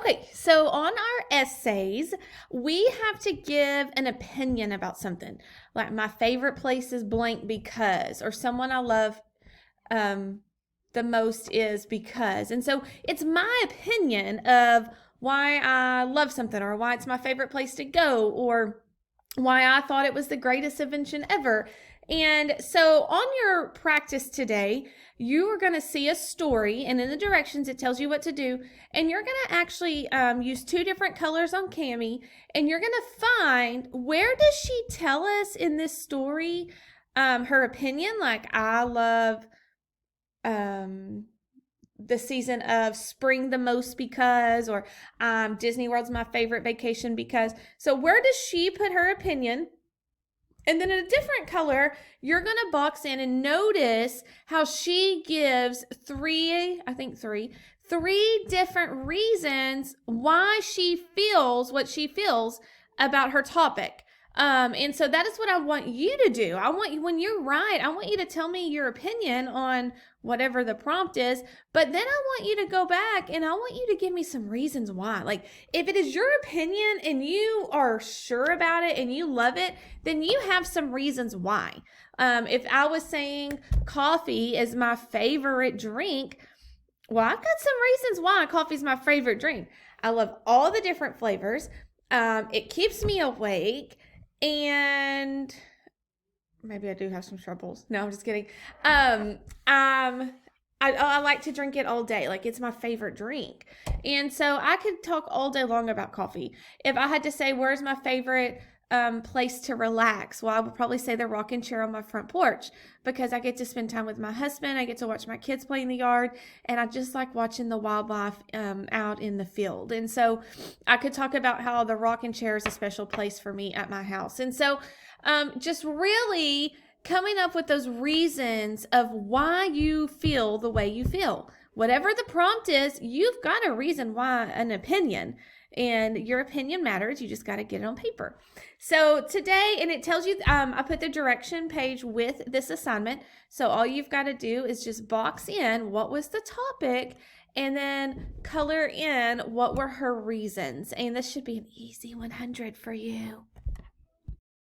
Okay, so on our essays, we have to give an opinion about something. Like my favorite place is blank because, or someone I love um, the most is because. And so it's my opinion of why I love something, or why it's my favorite place to go, or why I thought it was the greatest invention ever. And so on your practice today, you are going to see a story, and in the directions, it tells you what to do. And you're going to actually use two different colors on Cami, and you're going to find where does she tell us in this story her opinion. Like, I love um, the season of spring the most because, or Disney World's my favorite vacation because. So where does she put her opinion? And then in a different color, you're going to box in and notice how she gives three different reasons why she feels what she feels about her topic. And so that is what I want you to do. I want you, when you write, I want you to tell me your opinion on whatever the prompt is, but then I want you to go back and I want you to give me some reasons why. Like, if it is your opinion and you are sure about it and you love it, then you have some reasons why. If I was saying coffee is my favorite drink, well, I've got some reasons why coffee is my favorite drink. I love all the different flavors. It keeps me awake, and maybe I do have some troubles. No, I'm just kidding. I like to drink it all day. Like, it's my favorite drink. And so I could talk all day long about coffee. If I had to say, where's my favorite place to relax? Well, I would probably say the rocking chair on my front porch, because I get to spend time with my husband. I get to watch my kids play in the yard, and I just like watching the wildlife out in the field. And so I could talk about how the rocking chair is a special place for me at my house. And so just really coming up with those reasons of why you feel the way you feel. Whatever the prompt is, you've got a reason why, an opinion. And your opinion matters. You just got to get it on paper. So today, and it tells you, I put the direction page with this assignment. So all you've got to do is just box in what was the topic and then color in what were her reasons. And this should be an easy 100 for you.